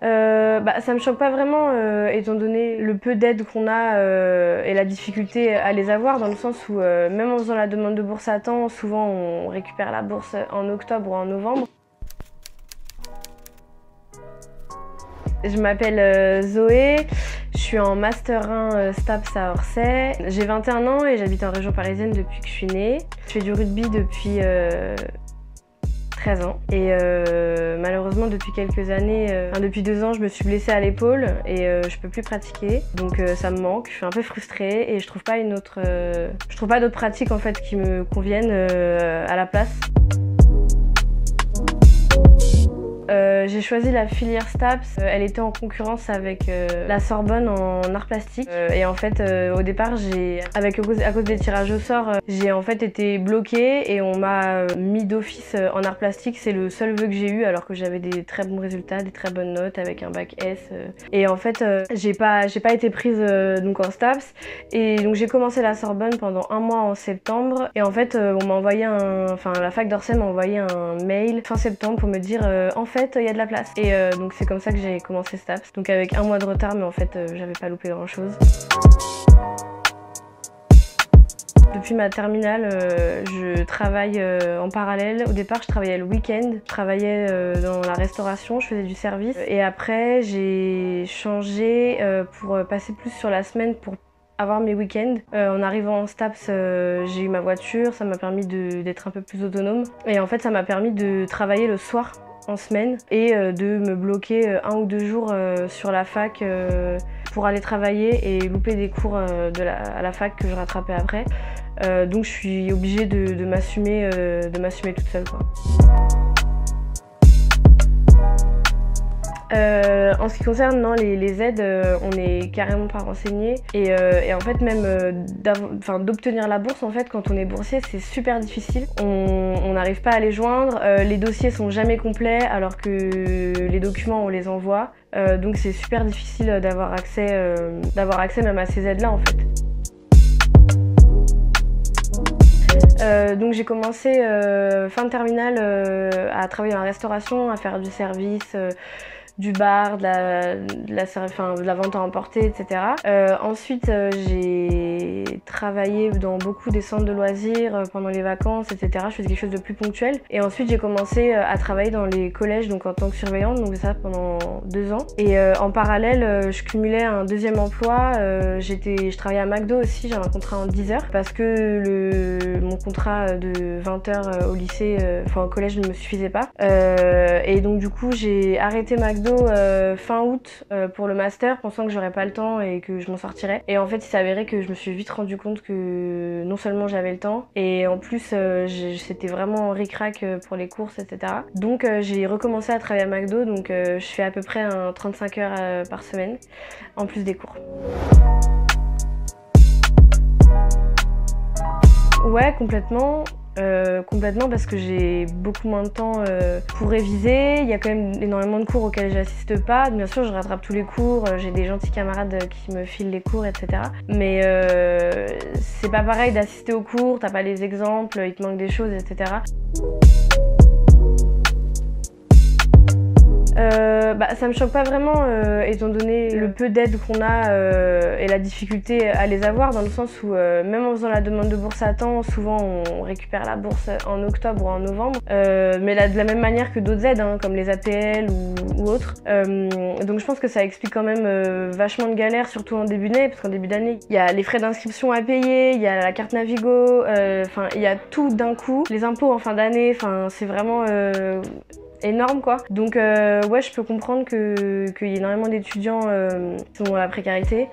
Ça me choque pas vraiment étant donné le peu d'aide qu'on a et la difficulté à les avoir, dans le sens où même en faisant la demande de bourse à temps, souvent on récupère la bourse en octobre ou en novembre. Je m'appelle Zoé, je suis en Master 1 STAPS à Orsay. J'ai 21 ans et j'habite en région parisienne depuis que je suis née. Je fais du rugby depuis 13 ans et malheureusement depuis quelques années, depuis 2 ans, je me suis blessée à l'épaule et je peux plus pratiquer, donc ça me manque. Je suis un peu frustrée et je trouve pas d'autres pratiques en fait qui me conviennent à la place. J'ai choisi la filière STAPS. Elle était en concurrence avec la Sorbonne en arts plastiques. Et en fait, au départ, à cause des tirages au sort, j'ai en fait été bloquée et on m'a mis d'office en arts plastiques. C'est le seul vœu que j'ai eu, alors que j'avais des très bons résultats, des très bonnes notes avec un bac S. Et en fait, j'ai pas été prise donc en STAPS. Et donc j'ai commencé la Sorbonne pendant 1 mois en septembre. Et en fait, la fac d'Orsay m'a envoyé un mail fin septembre pour me dire en fait, il y a de la place. Et donc c'est comme ça que j'ai commencé STAPS. Donc avec 1 mois de retard, mais en fait j'avais pas loupé grand chose. Depuis ma terminale, je travaille en parallèle. Au départ, je travaillais le week-end. Je travaillais dans la restauration, je faisais du service. Et après, j'ai changé pour passer plus sur la semaine pour avoir mes week-ends. En arrivant en STAPS, j'ai eu ma voiture, ça m'a permis d'être un peu plus autonome. Et en fait, ça m'a permis de travailler le soir en semaine et de me bloquer 1 ou 2 jours sur la fac pour aller travailler et louper des cours à la fac que je rattrapais après. Donc je suis obligée de m'assumer toute seule, quoi. En ce qui concerne les aides, on n'est carrément pas renseigné et en fait même d'obtenir la bourse, en fait quand on est boursier, c'est super difficile. On n'arrive pas à les joindre, les dossiers sont jamais complets alors que les documents on les envoie, donc c'est super difficile d'avoir accès même à ces aides là en fait. Donc j'ai commencé fin de terminale à travailler dans la restauration, à faire du service, du bar, de la vente à emporter, etc. Ensuite, j'ai travaillé dans beaucoup des centres de loisirs pendant les vacances, etc. Je faisais quelque chose de plus ponctuel. Et ensuite, j'ai commencé à travailler dans les collèges, donc en tant que surveillante, donc ça pendant 2 ans. Et en parallèle, je cumulais un 2e emploi. Je travaillais à McDo aussi, j'avais un contrat en 10 heures parce que mon contrat de 20 heures au lycée, au collège ne me suffisait pas. Et donc du coup, j'ai arrêté McDo fin août pour le master, pensant que j'aurais pas le temps et que je m'en sortirais. Et en fait, il s'est avéré que je me suis vite rendu compte que non seulement j'avais le temps, et en plus c'était vraiment ric-rac pour les courses, etc. Donc j'ai recommencé à travailler à McDo, donc je fais à peu près 35 heures par semaine, en plus des cours. Ouais, complètement. Complètement, parce que j'ai beaucoup moins de temps pour réviser. Il y a quand même énormément de cours auxquels j'assiste pas. Bien sûr, je rattrape tous les cours, j'ai des gentils camarades qui me filent les cours, etc. Mais c'est pas pareil d'assister aux cours, t'as pas les exemples, il te manque des choses, etc. Ça me choque pas vraiment étant donné le peu d'aide qu'on a et la difficulté à les avoir, dans le sens où même en faisant la demande de bourse à temps, souvent on récupère la bourse en octobre ou en novembre, mais de la même manière que d'autres aides, hein, comme les APL ou autres. Donc je pense que ça explique quand même vachement de galères, surtout en début d'année, parce qu'en début d'année, il y a les frais d'inscription à payer, il y a la carte Navigo, il y a tout d'un coup, les impôts en fin d'année, c'est vraiment énorme, quoi. Donc ouais, je peux comprendre qu'il y ait énormément d'étudiants qui sont dans la précarité.